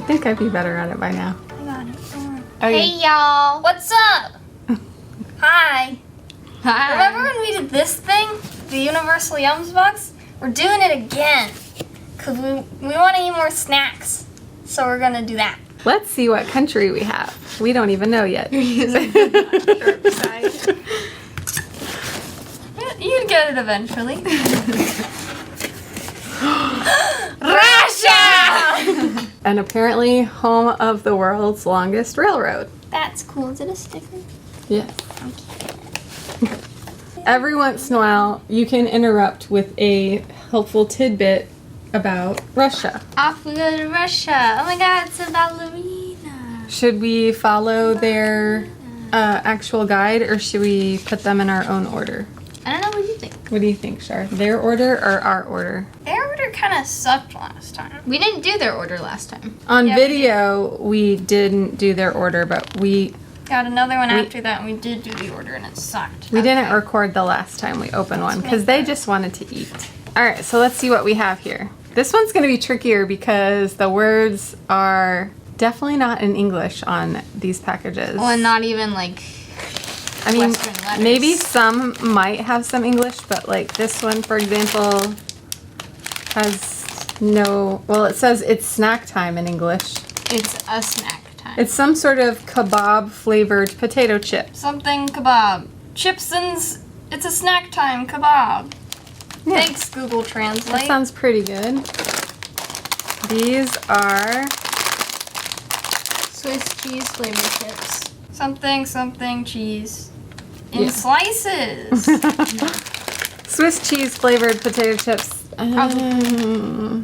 You'd think I'd be better at it by now. I got it. Okay. Hey y'all. What's up? Hi. Hi. Remember when we did this thing? The Universal Yums box? We're doing it again. Because we want to eat more snacks. So we're going to do that. Let's see what country we have. We don't even know yet. You'd get it eventually. Russia! And apparently home of the world's longest railroad. That's cool. Is it a sticker? Yes. Every once in a while, you can interrupt with a helpful tidbit about Russia. Off we go to Russia. Oh my god, it's a ballerina. Should we follow their actual guide, or should we put them in our own order? I don't know what you think. What do you think, Shar? Their order or our order? Their order kind of sucked last time. We didn't do their order last time. On Yeah, video, we didn't do their order, but we Got another one after that, and we did do the order, and it sucked. didn't record the last time we opened one because they just wanted to eat. All right, so let's see what we have here. This one's going to be trickier because the words are definitely not in English on these packages. Well, and not even like I mean, Western letters. maybe some might have some English, but like this one, for example, has no, well, it says it's snack time in English. it's a snack time. It's some sort of kebab flavored potato chips. Something kebab. Chipsons. It's a snack time kebab. Yeah. Thanks, Google That Translate. sounds pretty good. These are Swiss cheese flavor chips. Something cheese. In Yeah. slices. Swiss cheese flavored potato chips. Probably.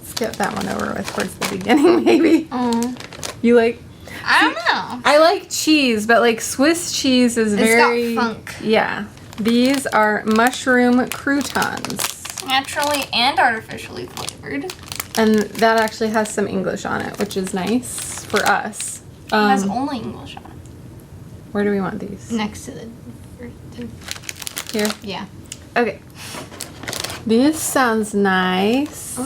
Skip that one over with towards the beginning, maybe. Oh. You like? I don't know. I like cheese, but like Swiss cheese is very. got funk. Yeah. These are mushroom croutons. Naturally and artificially flavored. And that actually has some English on it, which is nice for us. It has only English on it. Where do we want these? Next to the Here? yeah. Okay. This sounds nice. Oh,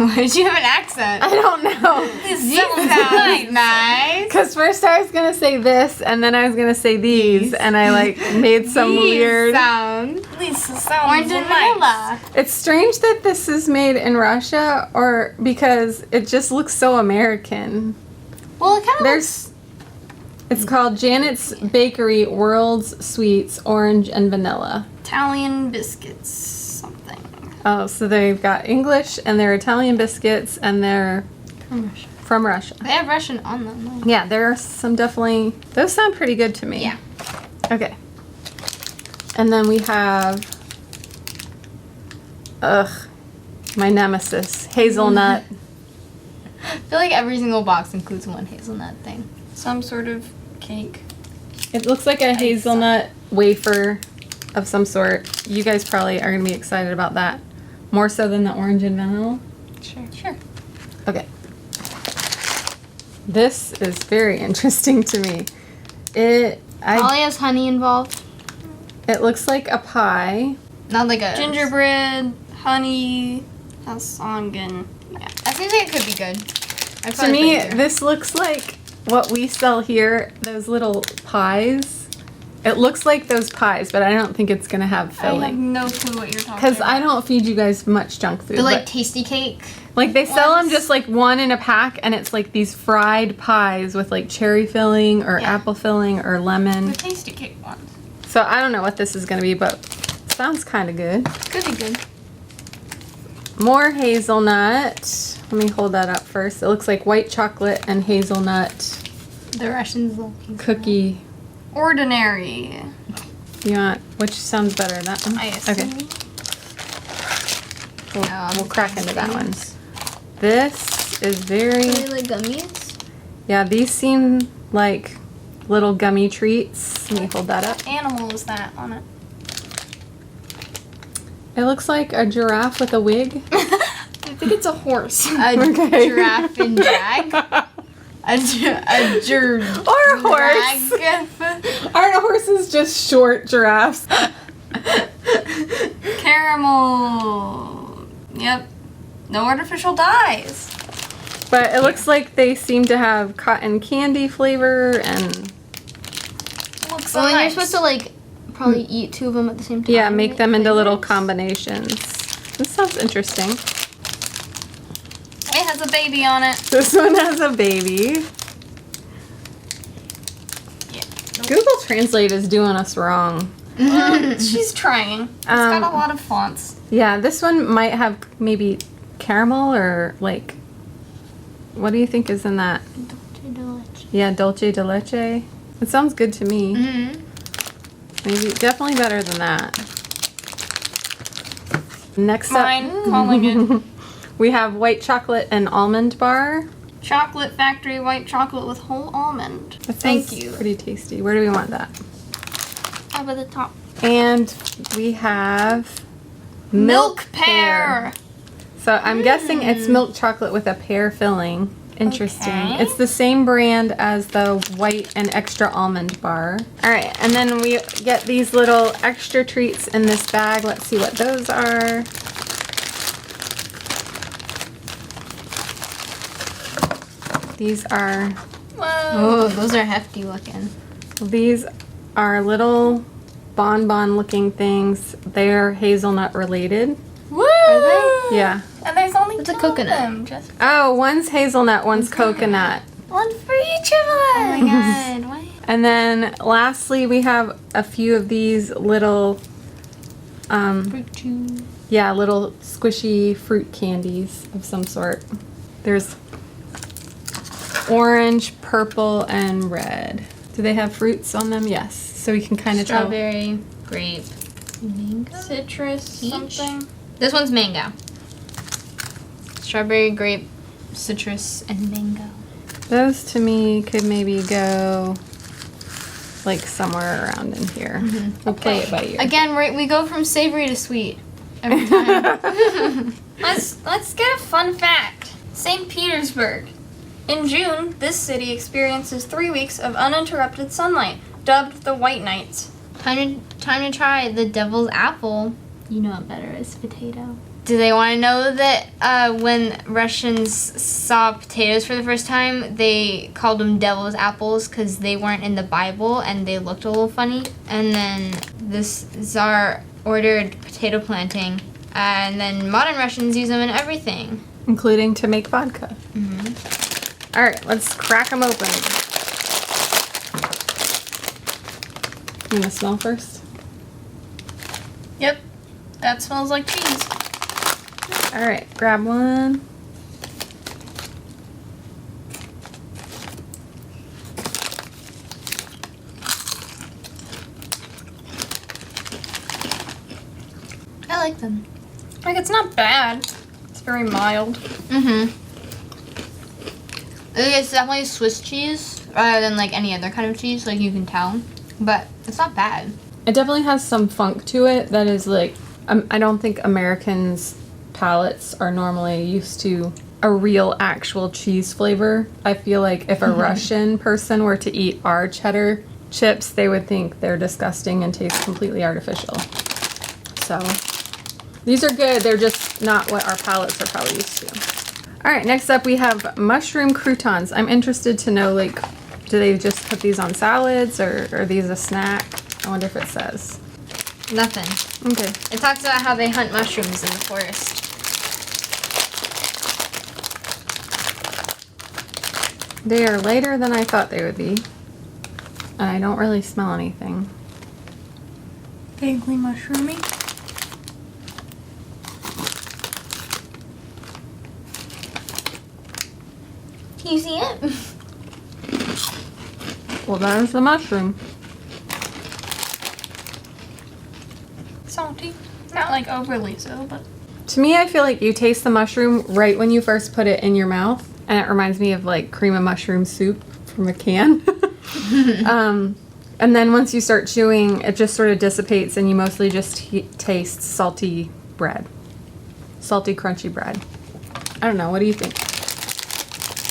why did you have an accent? I don't know. This These sounds sounds nice. Because first I was going to say this, and then I was going to say these, and I like made some These weird... sounds. This sounds Orange and nice. vanilla. It's strange that this is made in Russia, or because it just looks so American. Well, it kind of There's... It's called Janet's Bakery World's Sweets Orange and Vanilla. Italian biscuits. Something. Oh, so they've got English, and they're Italian biscuits, and they're from Russia. They have Russian on them, though. Yeah, there are some definitely... Those sound pretty good to me. Yeah. Okay. And then we have... my nemesis. Hazelnut. I feel like every single box includes one hazelnut thing. Some sort of cake. It looks like a hazelnut wafer of some sort. You guys probably are going to be excited about that. More so than the orange and vanilla. Sure. Okay. This is very interesting to me. Probably has honey involved. It looks like a pie. Not like a Gingerbread, honey, Hassangan. Yeah. I think it could be good. To me, this looks like what we sell here, those little pies. It looks like those pies, but I don't think it's going to have I have filling. no clue what you're talking Because about. I don't feed you guys much junk food. the like but, tasty cake. like they sell them ones. just like one in a pack, and it's like these fried pies with like cherry filling or Yeah. apple filling or lemon. The tasty cake ones. So I don't know what this is going to be, but it sounds kind of good. Could be good. More hazelnut. Let me hold that up first. It looks like white chocolate and hazelnut The Russians love cookie. Ordinary. You want, which sounds better, that one? I assume. Okay. We'll crack into that one. This is very, Are they like gummies? yeah, these seem like little gummy treats. Let me hold that up. What animal is that on it? It looks like a giraffe with a wig. I think it's a horse. A Okay. giraffe and drag. A Or a horse. Aren't horses just short giraffes? Caramel. Yep. No artificial dyes. But it looks like they seem to have cotton candy flavor and Looks so Well, and you're nice. supposed to like probably eat 2 of them at the same time. yeah, make right? them into little Flavors? combinations. This sounds interesting. It has a baby on it. This one has a baby. Yeah. Google Translate is doing us wrong. She's trying. It's got a lot of fonts. Yeah, this one might have maybe caramel or like, what do you think is in that? Yeah, dulce de leche. It sounds good to me. Maybe definitely better than that. Next Mine, up, calling it. we have white chocolate and almond bar. Chocolate Factory white chocolate with whole almond. That Thank sounds you. pretty tasty. Where do we want that? Up at the top. And we have Milk pear. So I'm guessing it's milk chocolate with a pear filling. Interesting. Okay. It's the same brand as the white and extra almond bar. All right, and then we get these little extra treats in this bag. Let's see what those are. These are Whoa. Oh, those are hefty looking. little bonbon looking things. They're hazelnut related. Woo! Are Yeah. And there's only It's a 2 coconut. of them. Just Oh, one's hazelnut, one's coconut. one for each of us. Oh my god, what? And then lastly, we have a few of these little, Fruit chew. yeah, little squishy fruit candies of some sort. There's orange, purple, and red. Do they have fruits on them? Yes. So we can kind of tell. Strawberry, grape, mango. Citrus Peach? something. This one's mango. Strawberry, grape, citrus, and mango. Those to me could maybe go like somewhere around in here. We'll play it by ear. Again, we go from savory to sweet every time. Let's get a fun fact. St. Petersburg. In June, this city experiences 3 weeks of uninterrupted sunlight, dubbed the White Nights. Time to try the devil's apple. You know it better as potato. Do they want to know that when Russians saw potatoes for the first time, they called them devil's apples because they weren't in the Bible and they looked a little funny? And then this Tsar ordered potato planting, and then modern Russians use them in everything. Including to make vodka. All right, let's crack them open. You want to smell first? Yep, that smells like cheese. All right, grab one. I like them. Like, it's not bad. It's very mild. I think it's definitely Swiss cheese rather than like any other kind of cheese, like you can tell. But it's not bad. It definitely has some funk to it that is like, I don't think Americans' palates are normally used to a real actual cheese flavor. I feel like if a Russian person were to eat our cheddar chips, they would think they're disgusting and taste completely artificial. So these are good. They're just not what our palates are probably used to. All right, next up we have mushroom croutons. I'm interested to know, like, do they just put these on salads or are these a snack? I wonder if it says. Nothing. Okay. It talks about how they hunt mushrooms in the forest. They are lighter than I thought they would be. And I don't really smell anything. Vaguely mushroomy. Can you see it? Well, there's the mushroom. Salty. Not like overly so, but To me, I feel like you taste the mushroom right when you first put it in your mouth. And it reminds me of like cream of mushroom soup from a can. And then once you start chewing, it just sort of dissipates and you mostly just taste salty bread. Salty, crunchy bread. I don't know. What do you think?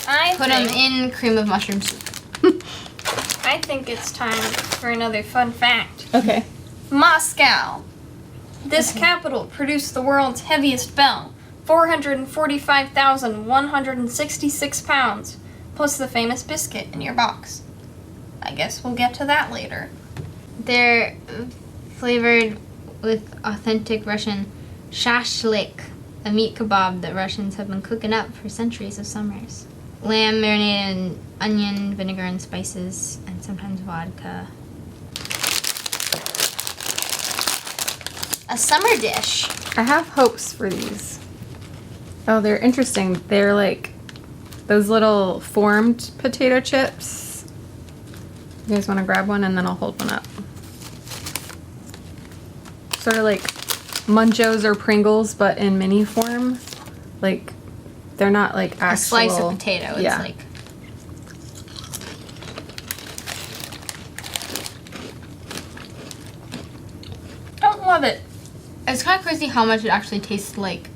I Put them think, in cream of mushroom soup. I think it's time for another fun fact. Okay. Moscow. This capital produced the world's heaviest bell, 445,166 pounds, plus the famous biscuit in your box. I guess we'll get to that later. They're flavored with authentic Russian Shashlik, a meat kebab that Russians have been cooking up for centuries of summers. Lamb marinated in onion, vinegar, and spices, and sometimes vodka. A summer dish. I have hopes for these. Oh, they're interesting. They're like those little formed potato chips. You guys want to grab one and then I'll hold one up. Sort of like Munchos or Pringles, but in mini form. Like, they're not like actual... A slice of potato. It's yeah. like... Don't love it. It's kind of crazy how much it actually tastes like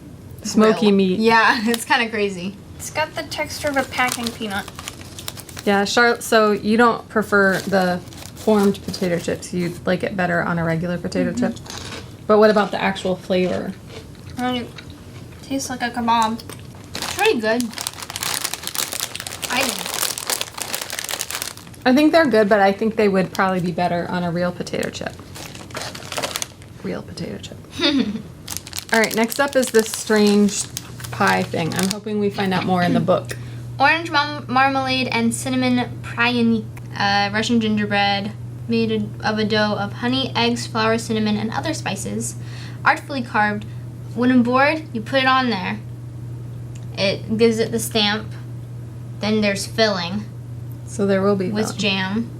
Smoky grill. meat. Yeah, it's kind of crazy. It's got the texture of a packing peanut. Yeah, Charlotte, so you don't prefer the formed potato chips. You like it better on a regular potato chip. But what about the actual flavor? It tastes like a kebab. It's pretty good. I think they're good, but I think they would probably be better on a real potato chip. Real potato chip. All right, next up is this strange pie thing. I'm hoping we find out more in the book. Orange marmalade and cinnamon pralnik, Russian gingerbread made of a dough of honey, eggs, flour, cinnamon, and other spices. Artfully carved wooden board, you put it on there. It gives it the stamp. Then there's filling So there will be with filling. jam.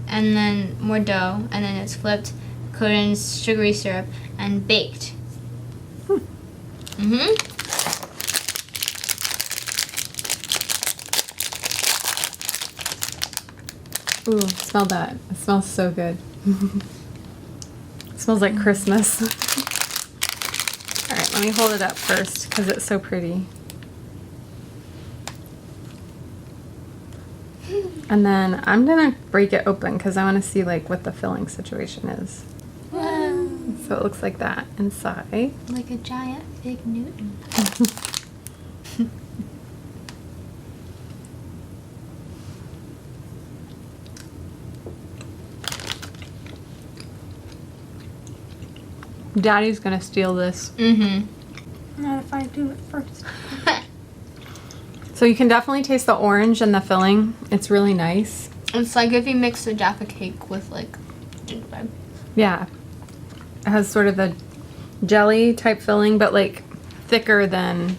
And then more dough. And then it's flipped, coated in sugary syrup, and baked. Ooh, smell that. It smells so good. It smells like Christmas. All right, let me hold it up first because it's so pretty. And then I'm gonna break it open because I want to see like what the filling situation is. Wow. So it looks like that inside. Like a giant fig Newton. Daddy's gonna steal this. Not if I do it first. So you can definitely taste the orange and the filling. It's really nice. It's like if you mix a Jaffa cake with like gingerbread. Yeah. It has sort of a jelly type filling, but like thicker than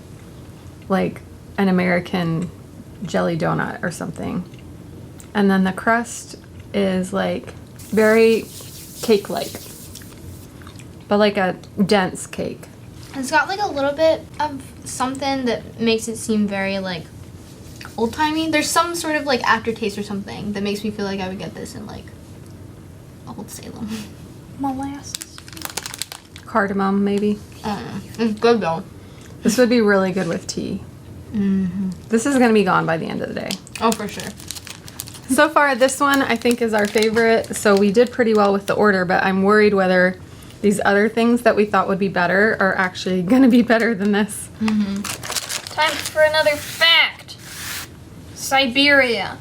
like an American jelly donut or something. And then the crust is like very cake-like, but like a dense cake. It's got like a little bit of something that makes it seem very like old-timey. There's some sort of like aftertaste or something that makes me feel like I would get this in like Old Salem. Molasses. Cardamom, maybe. I don't know. It's good though. This would be really good with tea. This is gonna be gone by the end of the day. Oh, for sure. So far, this one I think is our favorite. So we did pretty well with the order, but I'm worried whether these other things that we thought would be better are actually gonna be better than this. Time for another fact. Siberia.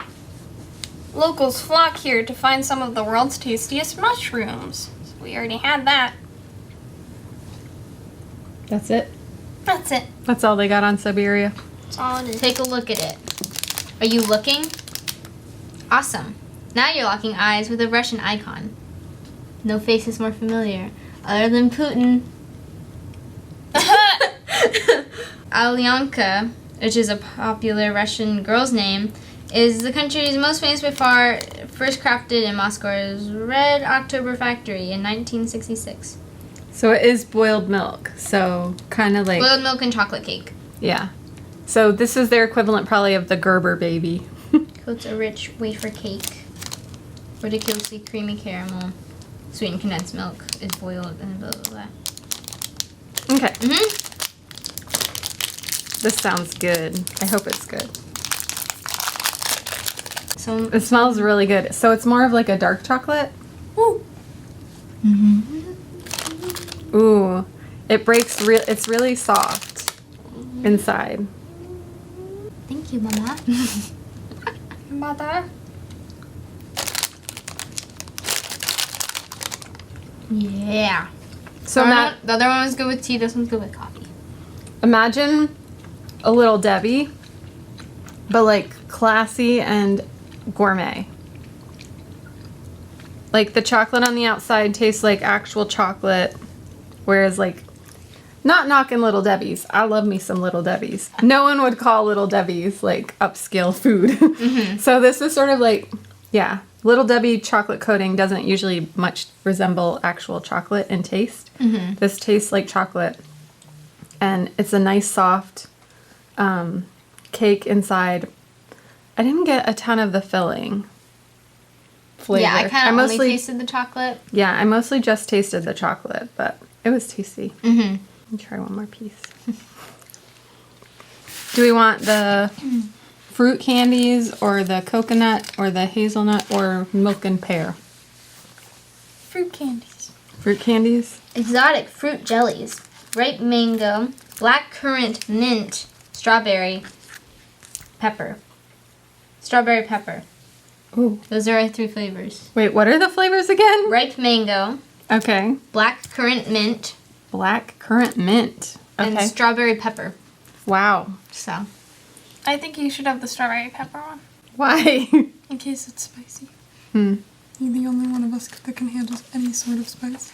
Locals flock here to find some of the world's tastiest mushrooms. So we already had that. That's it. That's it. That's all they got on Siberia. That's all it is. Take a look at it. Are you looking? Awesome. Now you're locking eyes with a Russian icon. No face is more familiar, other than Putin. Alyonka, which is a popular Russian girl's name, is the country's most famous by far, first crafted in Moscow's Red October factory in 1966. So it is boiled milk. So kind of like, Boiled milk and chocolate cake. yeah. So this is their equivalent probably of the Gerber baby. Coats a rich wafer cake. Ridiculously creamy caramel. Sweetened condensed milk is boiled and blah, blah, blah. Okay. This sounds good. I hope it's good. So, It smells really good. So it's more of like a dark chocolate. Woo. Ooh, it breaks it's really soft. inside. Thank you, Mama. Mother. Yeah. So The other one was good with tea. This one's good with coffee. imagine a Little Debbie, but like classy and gourmet. Like the chocolate on the outside tastes like actual chocolate, whereas like, not knocking Little Debbie's. I love me some Little Debbie's. No one would call Little Debbie's like upscale food. So this is sort of like, yeah, Little Debbie chocolate coating doesn't usually much resemble actual chocolate in taste. This tastes like chocolate, and it's a nice soft cake inside. I didn't get a ton of the filling flavor. Yeah, I kind of only tasted the chocolate. Yeah, I mostly just tasted the chocolate, but it was tasty. Let me try one more piece. Do we want the fruit candies or the coconut or the hazelnut or milk and pear? Fruit candies. Fruit candies? Exotic fruit jellies. Ripe mango, black currant, mint, strawberry, pepper. Strawberry pepper. Ooh. Those are our 3 flavors. Wait, what are the flavors again? Ripe mango, Okay. black currant mint, Black currant mint. and Okay. strawberry pepper. Wow. So, I think you should have the strawberry pepper one. Why? In case it's spicy. Hmm. You're the only one of us that can handle any sort of spice.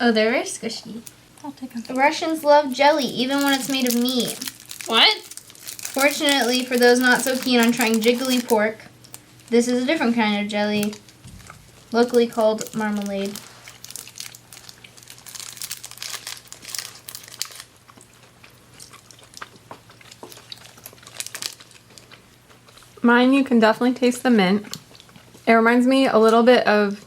oh, they're very squishy. I'll take them. The Russians love jelly, even when it's made of meat. What? Fortunately, for those not so keen on trying jiggly pork, this is a different kind of jelly, locally called marmalade. Mine, you can definitely taste the mint. It reminds me a little bit of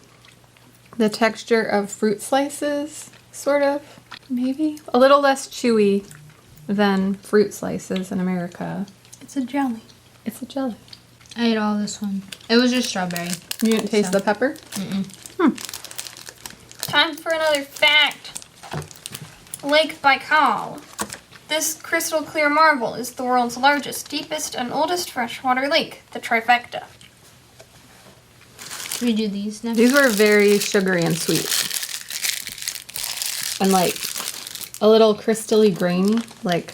the texture of fruit slices, sort of, maybe. A little less chewy than fruit slices in America. It's a jelly. It's a jelly. I ate all this one. It was just strawberry. You didn't taste the pepper? Time for another fact. Lake Baikal. This crystal clear marble is the world's largest, deepest, and oldest freshwater lake, the trifecta. Should we do these next? These were very sugary and sweet. And like a little crystally grainy, like.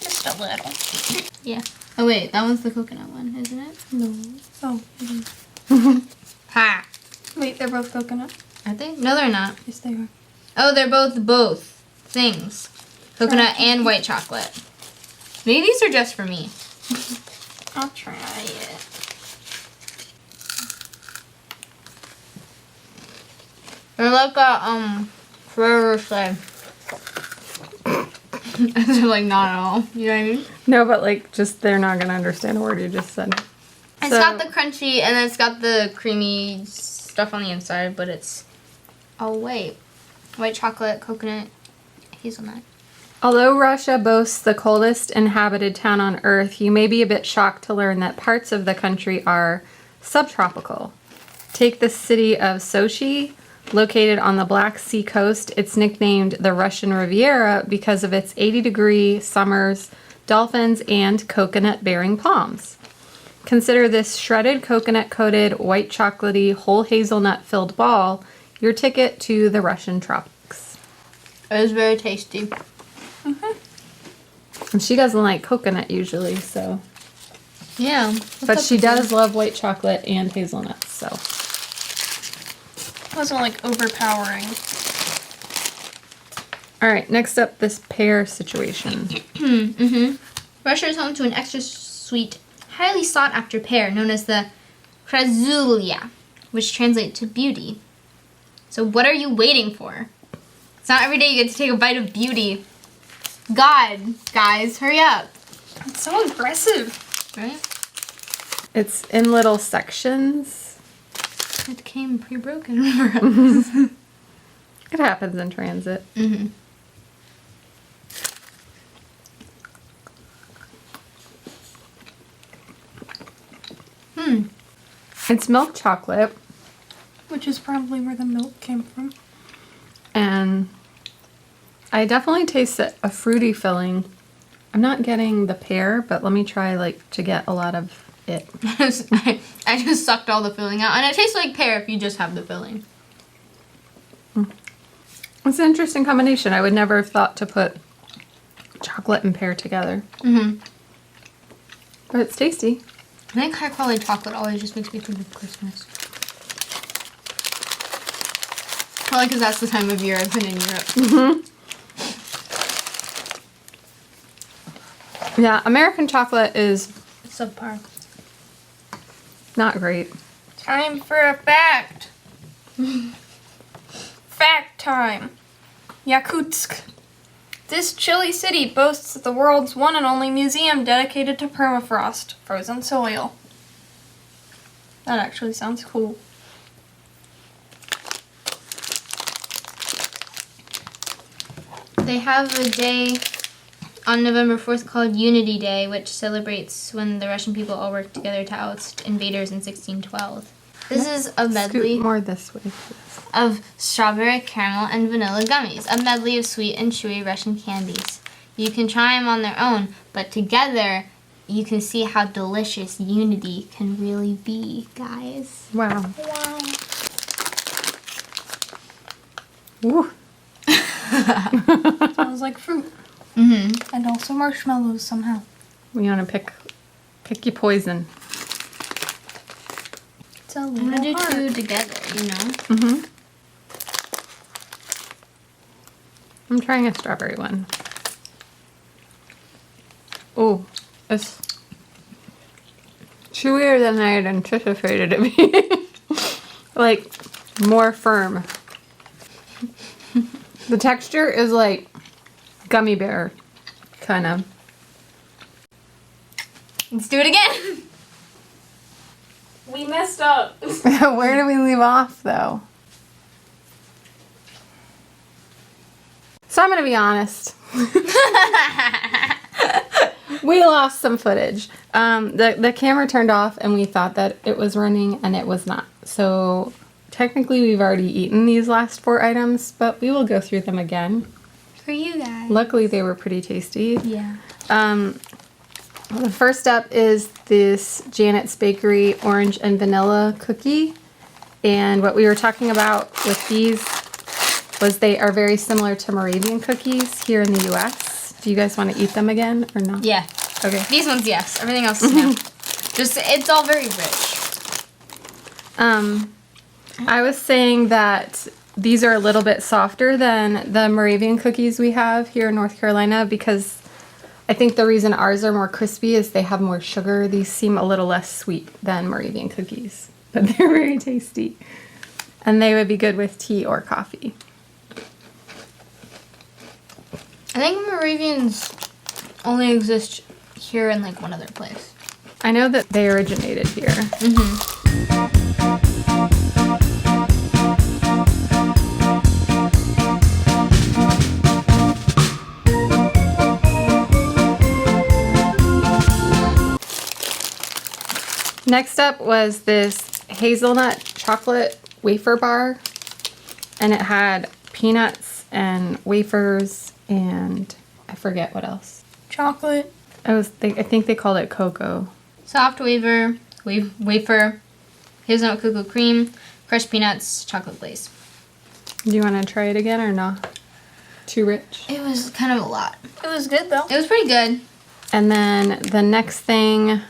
Just a little. Yeah. Oh wait, that one's the coconut one, isn't it? No. Oh. Ha! Wait, they're both coconut? Are they? No, they're not. Yes, they are. Oh, they're both things. Coconut and white chocolate. Maybe these are just for me. I'll try it. They're like a, forever say. They're like not at all. You know what I mean? No, but like just they're not gonna understand a word you just said. It's got the crunchy and it's got the creamy stuff on the inside, but it's white chocolate, coconut, hazelnut. Although Russia boasts the coldest inhabited town on Earth, you may be a bit shocked to learn that parts of the country are subtropical. Take the city of Sochi, located on the Black Sea coast. It's nicknamed the Russian Riviera because of its 80-degree summers, dolphins, and coconut-bearing palms. Consider this shredded coconut-coated, white chocolatey, whole hazelnut-filled ball your ticket to the Russian tropics. It was very tasty. And she doesn't like coconut usually, so. Yeah. But she does love white chocolate and hazelnuts, so. It wasn't like overpowering. All right, next up, this pear situation. Russia is home to an extra sweet, highly sought after pear known as the krasulia, which translates to beauty. So what are you waiting for? It's not every day you get to take a bite of beauty. God, guys, hurry up. It's so aggressive. Right? It's in little sections. It came pre-broken for us. It happens in transit. It's milk chocolate, Which is probably where the milk came from. and I definitely taste a fruity filling. I'm not getting the pear, but let me try like to get a lot of it. I just sucked all the filling out, and it tastes like pear if you just have the filling. It's an interesting combination. I would never have thought to put chocolate and pear together. Mm-hmm. But it's tasty. I think high quality chocolate always just makes me think of Christmas. Probably because that's the time of year I've been in Europe. Mm-hmm. Yeah, American chocolate is Subpar. not great. Time for a fact. Fact time. Yakutsk. This chilly city boasts the world's one and only museum dedicated to permafrost, frozen soil. That actually sounds cool. They have a day on November 4th called Unity Day, which celebrates when the Russian people all worked together to oust invaders in 1612. This is a medley Scoot more this way, please. of strawberry, caramel, and vanilla gummies, a medley of sweet and chewy Russian candies. You can try them on their own, but together you can see how delicious unity can really be, guys. Wow. Wow. Ooh. Smells like fruit. Mm-hmm. And also marshmallows somehow. We want to pick your poison. It's a I'm gonna little do hard. two together, you know? Mm-hmm. I'm trying a strawberry one. Oh, it's chewier than I had anticipated it being. Like, more firm. The texture is like gummy bear, kind of. Let's do it again! We messed up. Where do we leave off, though? So I'm going to be honest. We lost some footage. The camera turned off and we thought that it was running and it was not. So technically we've already eaten these last 4 items, but we will go through them again. For you guys. Luckily they were pretty tasty. Yeah. The first up is this Janet's Bakery orange and vanilla cookie. And what we were talking about with these was they are very similar to Moravian cookies here in the US. Do you guys want to eat them again or no? Yeah. Okay. These ones, yes. Everything else, no. Just, it's all very rich. I was saying that these are a little bit softer than the Moravian cookies we have here in North Carolina because I think the reason ours are more crispy is they have more sugar. These seem a little less sweet than Moravian cookies, but they're very tasty. And they would be good with tea or coffee. I think Moravians only exist here in like one other place. I know that they originated here. Next up was this hazelnut chocolate wafer bar, and it had peanuts and wafers and I forget what else. Chocolate. I think they called it cocoa. Soft wafer, hazelnut cocoa cream, crushed peanuts, chocolate glaze. Do you want to try it again or not? Too rich? It was kind of a lot. It was good though. It was pretty good. And then the next thing,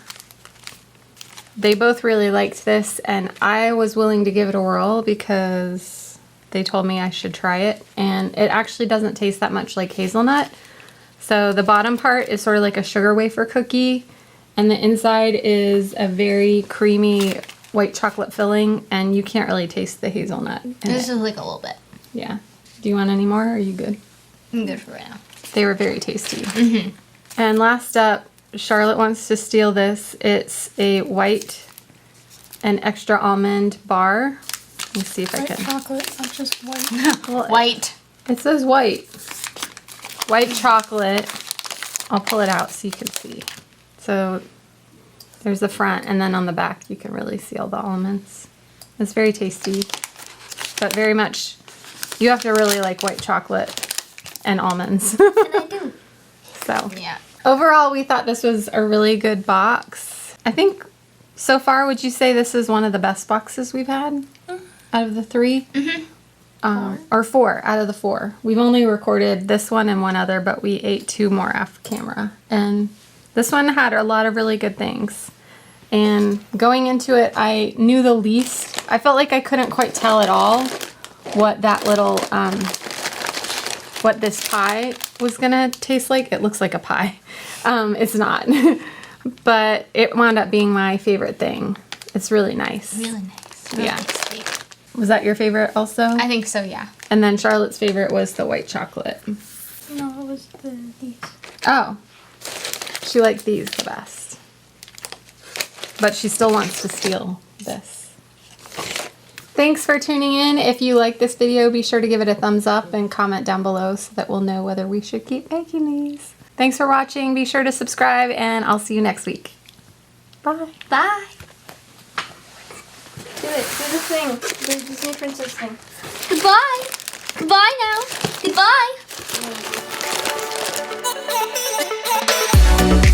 they both really liked this and I was willing to give it a whirl because they told me I should try it, and it actually doesn't taste that much like hazelnut. So the bottom part is sort of like a sugar wafer cookie, and the inside is a very creamy white chocolate filling, and you can't really taste the hazelnut in This it. is like a little bit. Yeah. Do you want any more, or are you good? I'm good for right now. They were very tasty. And last up, Charlotte wants to steal this. It's a white and extra almond bar. Let me see if I White can. chocolate, not just white. Well, White. it says white. White chocolate. I'll pull it out so you can see. So there's the front, and then on the back you can really see all the almonds. It's very tasty, but very much, you have to really like white chocolate. and almonds. And I do. So Yeah. overall, we thought this was a really good box. I think so far, would you say this is one of the best boxes we've had out of the 3? Or 4 out of the 4. We've only recorded this one and one other, but we ate 2 more off camera. And this one had a lot of really good things. And going into it, I knew the least. I felt like I couldn't quite tell at all what that little, what this pie was gonna taste like. It looks like a pie. It's not. But it wound up being my favorite thing. It's really nice. Really nice. Yeah. Sweet. Was that your favorite also? I think so, yeah. And then Charlotte's favorite was the white chocolate. No, it was these. Oh. She liked these the best. But she still wants to steal this. Thanks for tuning in. If you like this video, be sure to give it a thumbs up and comment down below so that we'll know whether we should keep making these. Thanks for watching. Be sure to subscribe, and I'll see you next week. Bye. Bye. Do it. Do the thing. The Disney princess thing. Goodbye. Goodbye now. Goodbye.